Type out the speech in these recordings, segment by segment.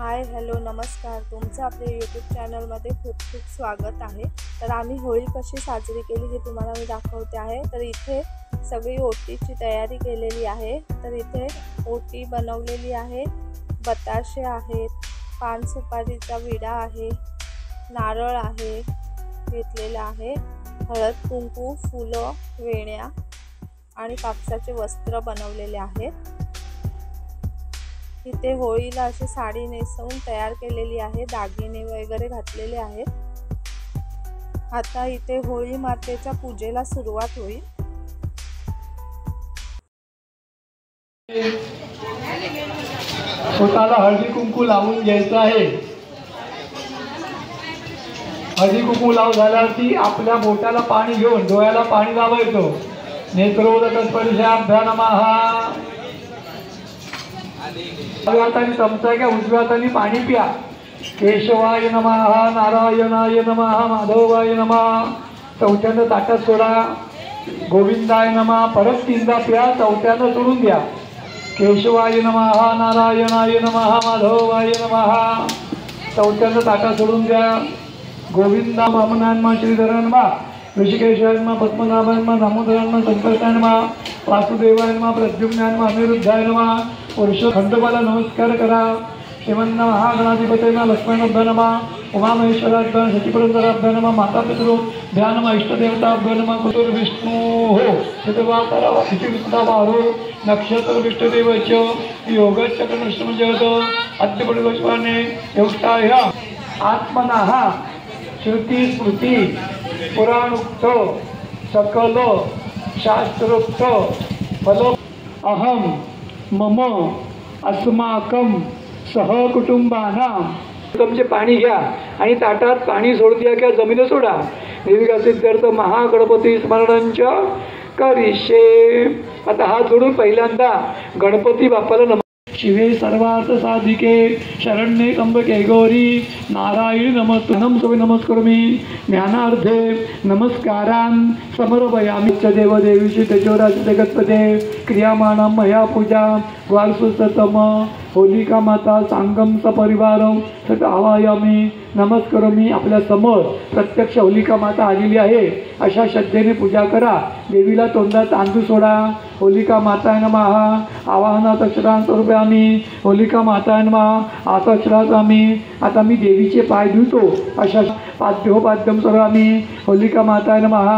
Hi hello नमस्कार, तुमचं आपल्या यूट्यूब चॅनलमध्ये खूप खूप स्वागत आहे। तर आम्ही होळी कशी साजरी केली हे तुम्हाला मी दाखवते आहे। तर इथे सगळी ओटीची तयारी केलेली आहे। तर इथे ओटी बनवलेली आहे, बताशे आहेत, पान सुपारीचा विडा आहे, नारळ आहे घेतलेला आहे, हळद कुंकू, फुलं, वेण्या आणि कापसाचे वस्त्र बनवलेले आहेत। इथे होळीला अशी साडी नेसवून तयार केलेली आहे, दागिने वगैरे घातलेले आहेत। आता इथे होळी मातेच्या पूजेला सुरुवात होईल। स्वतःला हळदी कुंकू लावून घ्यायचं आहे। हळदी कुंकू लावून झाल्यावरती आपल्या बोटाला पाणी घेऊन डोळ्याला पाणी लावायचं। नेत्रोदक स्पर्शाभ्यां नमः। डाव्या हाताने चमचा घ्या, उजव्या हाताने पाणी प्या। केशवाय नमः, नारायणाय नमः, माधवाय नमः। चौथ्यांदा ताटात सोडा, गोविंदाय नमः। परत तीनदा प्या, चौथ्यांदा सोडून द्या। केशवाय नमः, नारायणाय नमः, माधवाय नमः। चौथ्यांदा ताटात सोडून द्या। गोविंदा वामनान्मा, श्रीधराय नमः, ऋषिकेशाय नमः, पद्मनाभाय नमः, दामोदराय नमः, संकर्षणाय नमः, वासुदेवाय नमः, प्रद्युम्नाय नमः, अनिरुद्धाय नमः। पुरुष खंडोबाला नमस्कार करा। श्रीमन्ना महागणाधिपतये नमः, लक्ष्मणाभ्यां नमः, उमामहेश्वराभ्यां, सचिपुरंदराभ्यां नमः, माता पितृभ्यां नमः, इष्टदेवताभ्यां नमः। कुतुर विष्णु हो हितवातरावा हितविष्टावारो नक्षत्र विष्टदेवच योगचक्रनष्टम जगत अद्यपरिवचवाने योगताय आत्मनः श्रुती स्मृती पुराणोक्त सकल शास्त्रोक्त फल अहम मम अस्माकं सहकुटुंबानां। तुमचे पाणी घ्या आणि ताटात पाणी सोडून द्या किंवा जमिनीत सोडा। देविका सिद्धार्थ महागणपती स्मरणंच करिष्ये। आता हात जोडून पहिल्यांदा गणपती बाप्पाला शिवे सर्वार्थ साधिके शरण्ये त्र्यंबके गौरी नारायणी नमस्ते नमस्करोमि। ज्ञानार्थे नमस्कारान् समर्पयामि च देवदेवीशी तेजोराज जगत्पते क्रियामाणां मया पूजा वारसुतम होलिका माता सांगम सपरिवारम सत आवायामी नमस्करोमि। आपल्या समोर प्रत्यक्ष होलिका माता आलेली आहे, अशा श्रद्धेने पूजा करा। देवीला तोंडात तांदूळ सोडा। होलिका माताय नमः। आवाहनात अक्षरां स्वरूपामी होलिका माताय नमः। आतक्षरामी। आता मी देवीचे पाय धुतो, अशा पाद्योपाद्यम स्वरूपामी होलिका माताय नमः।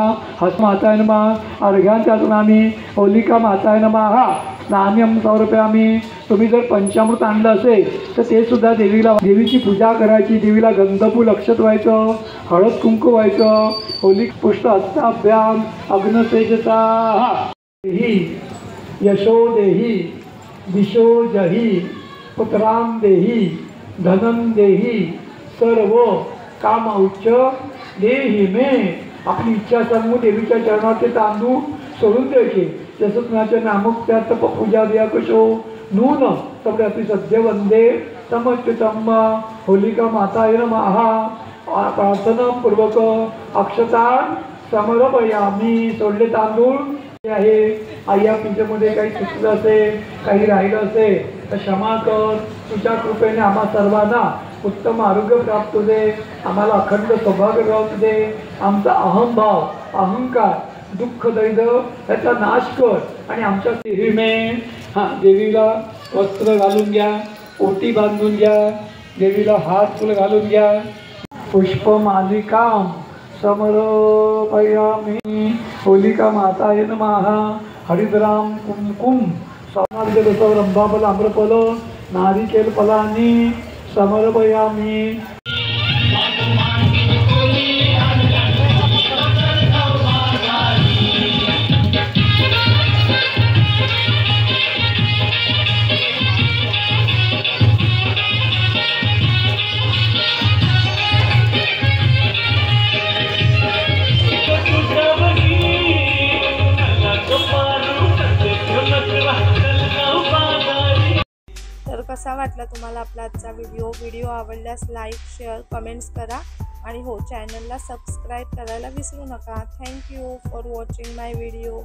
हस माताय नमः। अर्घ्यांत्यातुनामी होलिका माताय नमः। स्नान्यम समर्पयामि। तुम्ही जर पंचामृत आणलं असेल तर ते सुद्धा देवीची पूजा करायची। देवीला गंधफूल अक्षत व्हायचं, हळद कुंकू व्हायचं। होलिक पुष्प हस्ताभ्याम अग्नतेजसा देहि यशो देहि दिशो जहि पुत्रां देहि धनं देहि सर्व काम उच्च देहि मे। आपली इच्छा सांगू देवीच्या चरणात ते तांदूळ सोडून द्यायचे। जसं तुमच्या नामोक्त्यात पूजा द्या कशो नून सगळ्याती सद्य वंदे तमच्युतम होलिका माताय नमः। प्रार्थनापूर्वक अक्षता समर्पयामि। सोडले तांदूळ आहे। आया तुझ्यामध्ये काही चुकलं असेल, काही राहिलं असेल तर क्षमा कर। तुझ्या कृपेने आम्हा सर्वांना उत्तम आरोग्य प्राप्त होऊ दे, आम्हाला अखंड सौभाग्य प्राप्त दे। आमचा अहंभाव अहंकार दुःख दैर्य याचा नाश कर आणि आमच्या देवीमे देवीला वस्त्र घालून घ्या, ओटी बांधून घ्या, देवीला हात फुल घालून घ्या। पुष्पमालिकां समर्पयामि होलिका माताय नमः। हरिद्रां कुंकुम समार्जनसौ रंभाफल आम्रफल नारिकेल फलानि समर्पयामि। तर कसा वाटला तुम्हाला आपला आजचा व्हिडिओ आवडल्यास लाईक शेअर कमेंट्स करा आणि हो चॅनलला सबस्क्राईब करायला विसरू नका। Thank you for watching my video.